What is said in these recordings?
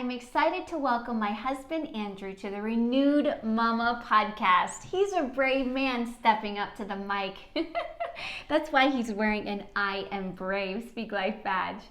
I'm excited to welcome my husband Andrew to the Renewed Mama podcast. He's a brave man stepping up to the mic. That's why he's wearing an I Am Brave Speak Life badge.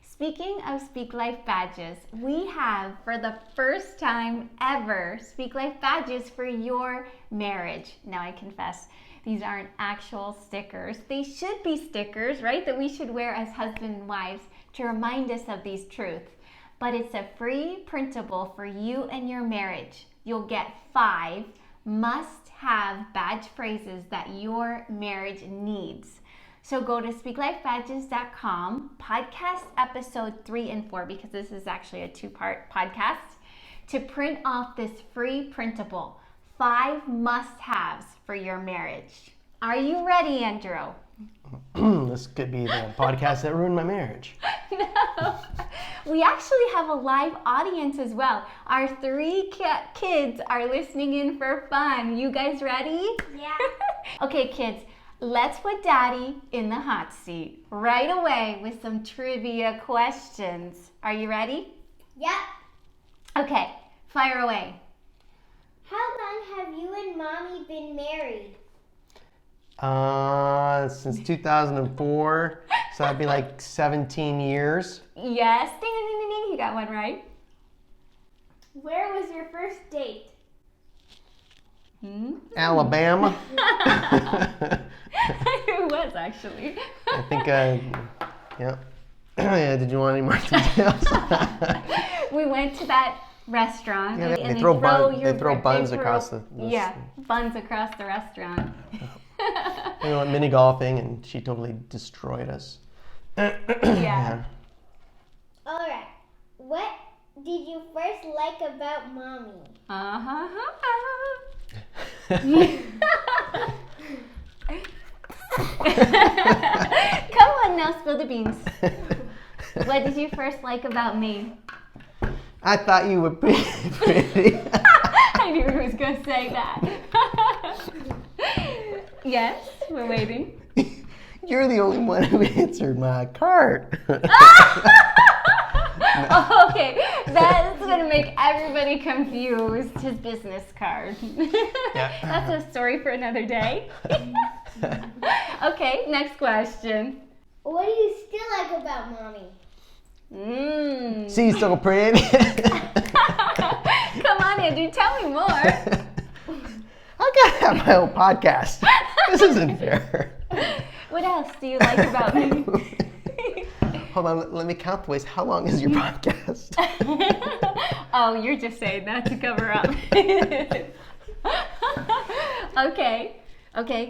Speaking of Speak Life badges, we have, for the first time ever, Speak Life badges for your marriage. Now I confess, these aren't actual stickers. They should be stickers, right? That we should wear as husband and wives to remind us of these truths. But it's a free printable for you and your marriage. You'll get 5 must-have badge phrases that your marriage needs. So go to speaklifebadges.com, podcast episode 3 and 4, because this is actually a 2-part podcast, to print off this free printable, 5 must-haves for your marriage. Are you ready, Andrew? This could be the podcast that ruined my marriage. No. We actually have a live audience as well. Our 3 kids are listening in for fun. You guys ready? Yeah. Okay, kids. Let's put Daddy in the hot seat right away with some trivia questions. Are you ready? Yep. Okay, fire away. How long have you and Mommy been married? Since 2004, so that'd be like 17 years. Yes, ding, ding, ding, ding, ding. You got one right. Where was your first date? Alabama. It was actually. I think, yeah. Yeah, did you want any more details? We went to that restaurant. Yeah, and they throw buns across the buns across the restaurant. We went mini golfing and she totally destroyed us. Yeah. All right. What did you first like about Mommy? Come on now, spill the beans. What did you first like about me? I thought you were pretty. I knew he was going to say that. Yes, we're waiting. You're the only one who answered my card. Oh, okay, that's going to make everybody confused. His business card. Yeah. That's a story for another day. Okay, next question. What do you still like about Mommy? She's so pretty. Come on, Andrew, tell me more. I gotta have my own podcast. This isn't fair. What else do you like about me? Hold on, let me count the ways. How long is your podcast? Oh, you're just saying that to cover up. Okay,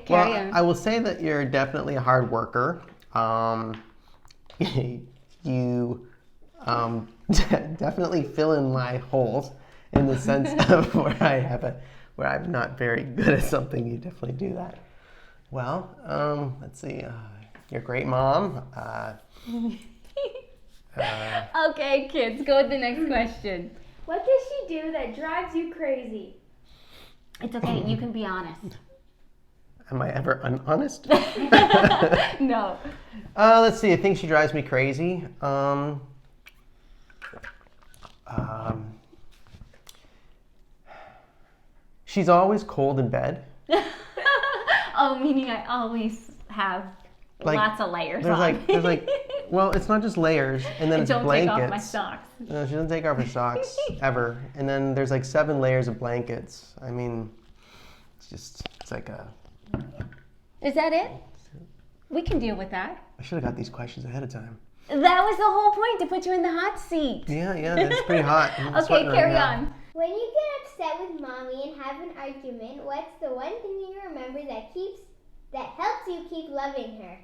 carry on. I will say that you're definitely a hard worker. You definitely fill in my holes in the sense of where I'm not very good at something. You definitely do that. Well, let's see. You're a great mom. Okay, kids, go with the next question. What does she do that drives you crazy? It's okay, you can be honest. Am I ever honest? No. Let's see. I think she drives me crazy. She's always cold in bed. Oh, meaning I always have lots of layers on. Well, it's not just layers, and then it's blankets. Don't take off my socks. No, she doesn't take off her socks ever. And then there's like 7 layers of blankets. I mean, it's like a. Is that it? We can deal with that. I should have got these questions ahead of time. That was the whole point, to put you in the hot seat. Yeah, that's pretty hot. Okay, carry on. When you get upset with Mommy and have an argument, what's the one thing you remember that helps you keep loving her?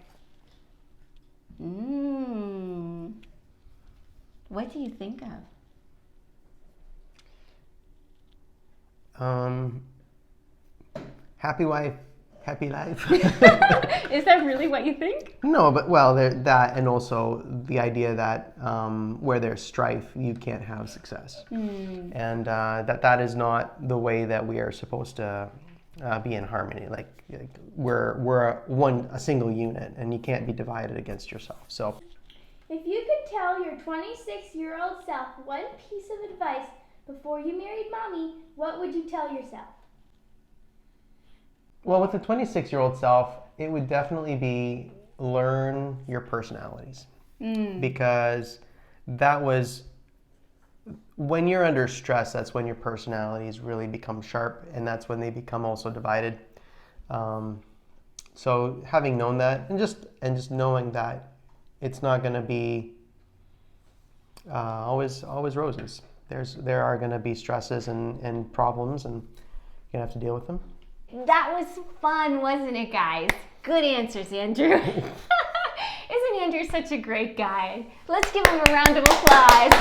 What do you think of? Happy wife, happy life. Is that really what you think? No, but that, and also the idea that where there's strife, you can't have success, and that is not the way that we are supposed to be in harmony. Like we're a single unit, and you can't be divided against yourself. So, If you could tell your 26-year-old self one piece of advice before you married Mommy, what would you tell yourself? Well, with the 26-year-old self, it would definitely be learn your personalities. Because that was, when you're under stress, that's when your personalities really become sharp, and that's when they become also divided. So having known that, and just knowing that it's not going to be always roses. There are going to be stresses and problems, and you're going to have to deal with them. That was fun, wasn't it, guys? Good answers, Andrew. Isn't Andrew such a great guy? Let's give him a round of applause.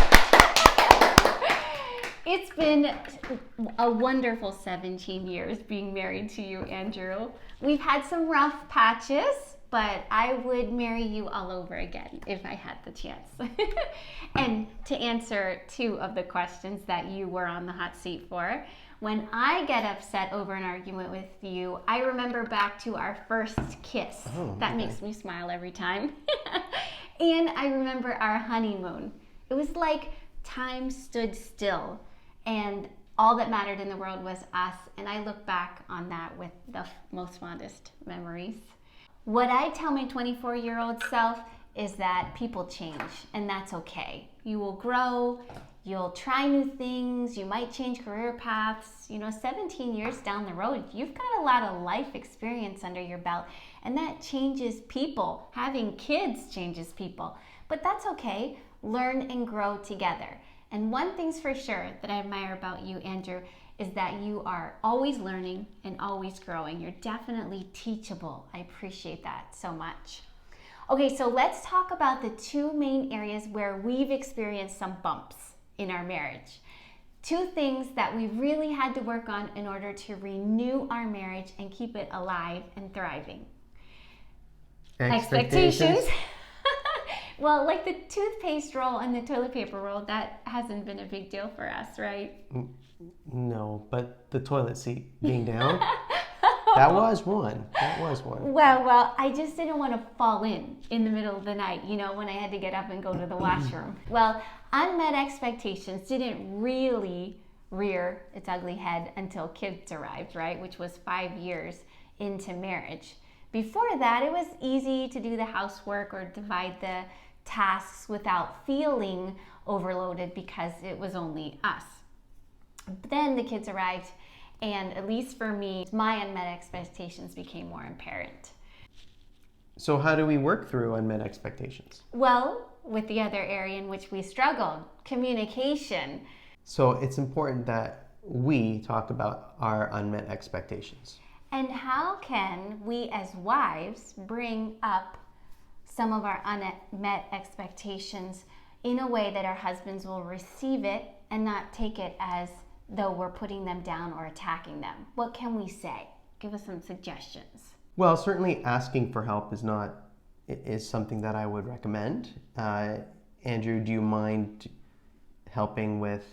It's been a wonderful 17 years being married to you, Andrew. We've had some rough patches, but I would marry you all over again if I had the chance. And to answer 2 of the questions that you were on the hot seat for, when I get upset over an argument with you, I remember back to our first kiss. That makes me smile every time. And I remember our honeymoon. It was like time stood still, and all that mattered in the world was us. And I look back on that with the most fondest memories. What I tell my 24-year-old self is that people change, and that's okay. You will grow, you'll try new things, you might change career paths. 17 years down the road, you've got a lot of life experience under your belt, and that changes people. Having kids changes people, but that's okay. Learn and grow together. And one thing's for sure that I admire about you, Andrew, is that you are always learning and always growing. You're definitely teachable. I appreciate that so much. Okay, so let's talk about the 2 main areas where we've experienced some bumps in our marriage. 2 things that we really had to work on in order to renew our marriage and keep it alive and thriving. Expectations. Well, like the toothpaste roll and the toilet paper roll, that hasn't been a big deal for us, right? No, but the toilet seat being down, that was one. Well, I just didn't want to fall in the middle of the night, when I had to get up and go to the washroom. Well, unmet expectations didn't really rear its ugly head until kids arrived, right? Which was 5 years into marriage. Before that, it was easy to do the housework or divide the tasks without feeling overloaded because it was only us. But then the kids arrived, and at least for me, my unmet expectations became more apparent. So how do we work through unmet expectations? Well, with the other area in which we struggled, communication. So it's important that we talk about our unmet expectations. And how can we as wives bring up some of our unmet expectations in a way that our husbands will receive it and not take it as though we're putting them down or attacking them? What can we say? Give us some suggestions. Well, certainly asking for help is something that I would recommend. Andrew, do you mind helping with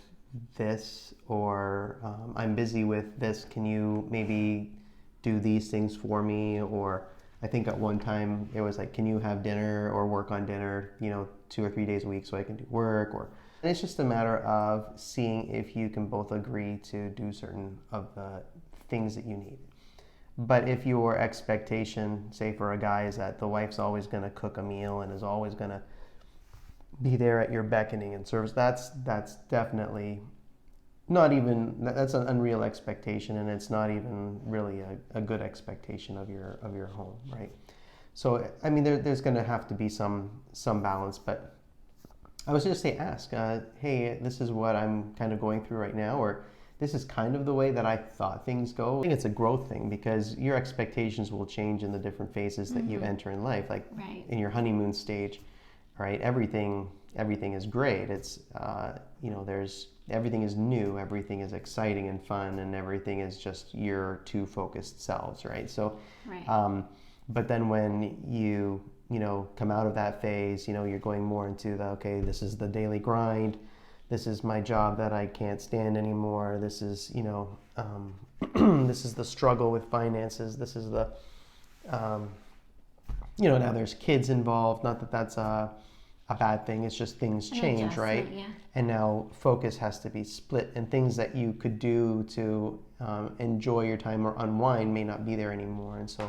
this? Or I'm busy with this. Can you maybe do these things for me? Or I think at one time it was like, can you have dinner or work on dinner, 2 or 3 days a week so I can do work? And it's just a matter of seeing if you can both agree to do certain of the things that you need. But if your expectation, say for a guy, is that the wife's always going to cook a meal and is always going to be there at your beckoning and service, that's definitely that's an unreal expectation, and it's not even really a good expectation of your home, right? So I mean, there's going to have to be some balance, but I was just say ask, hey, this is what I'm kind of going through right now, or this is kind of the way that I thought things go. I think it's a growth thing because your expectations will change in the different phases that you enter in life. Like in your honeymoon stage, right? Everything is great. It's everything is new, everything is exciting and fun, and everything is just your 2 focused selves, right? So, but then when you come out of that phase, you're going more into okay, this is the daily grind. This is my job that I can't stand anymore. This is, this is the struggle with finances. This is the, now there's kids involved. Not that that's a bad thing. It's just things change, right? Yeah. And now focus has to be split, and things that you could do to enjoy your time or unwind may not be there anymore. And so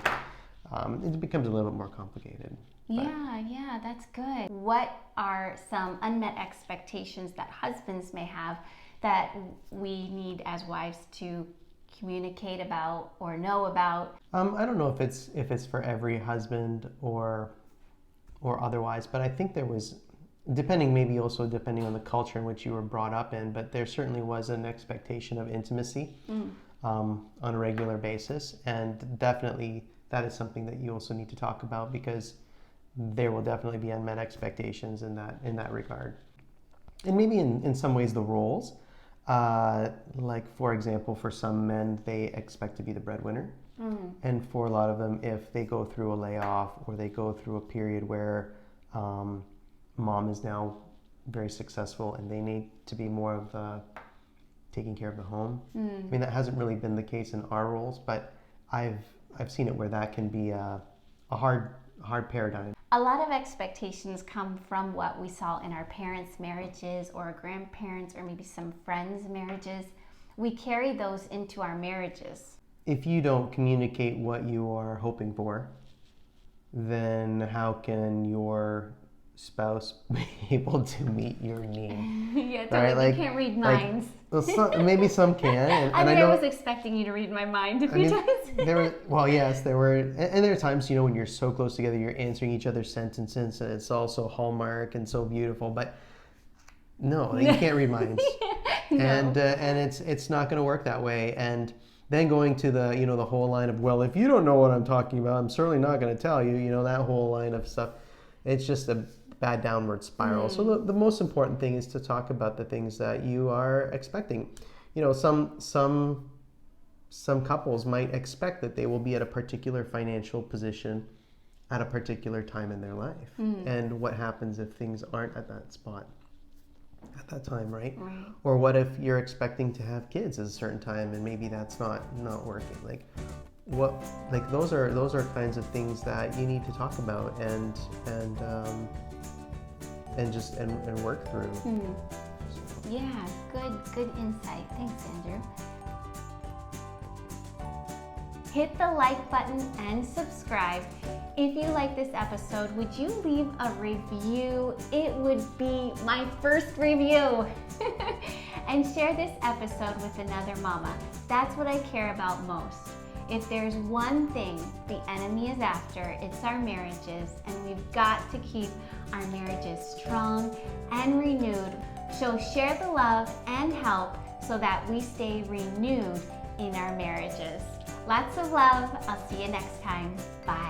it becomes a little bit more complicated. Yeah, that's good. What are some unmet expectations that husbands may have that we need as wives to communicate about or know about? I don't know if it's for every husband or otherwise, but I think there was, depending on the culture in which you were brought up in, but there certainly was an expectation of intimacy on a regular basis, and definitely that is something that you also need to talk about, because there will definitely be unmet expectations in that regard. And maybe in some ways the roles, like for example, for some men, they expect to be the breadwinner. And for a lot of them, if they go through a layoff or they go through a period where mom is now very successful and they need to be more of the taking care of the home. I mean, that hasn't really been the case in our roles, but I've seen it where that can be a hard paradigm. A lot of expectations come from what we saw in our parents' marriages or our grandparents or maybe some friends' marriages. We carry those into our marriages. If you don't communicate what you are hoping for, then how can your spouse be able to meet your need? Yeah, totally. Right? You can't read minds. Maybe some can. And I know, was expecting you to read my mind a few times. There were, and there are times, when you're so close together, you're answering each other's sentences, and it's all so hallmark and so beautiful, but no, you can't read minds. No. And it's not going to work that way. And then going to the the whole line of, well, if you don't know what I'm talking about, I'm certainly not going to tell you, that whole line of stuff. It's just a bad downward spiral. So the most important thing is to talk about the things that you are expecting. Some couples might expect that they will be at a particular financial position at a particular time in their life. And what happens if things aren't at that spot at that time, right? Or what if you're expecting to have kids at a certain time and maybe that's not working? Those are kinds of things that you need to talk about and work through. Yeah, good insight. Thanks, Andrew. Hit the like button and subscribe. If you like this episode, would you leave a review? It would be my first review. And share this episode with another mama. That's what I care about most. If there's one thing the enemy is after, it's our marriages, and we've got to keep our marriages strong and renewed. So share the love and help so that we stay renewed in our marriages. Lots of love. I'll see you next time. Bye.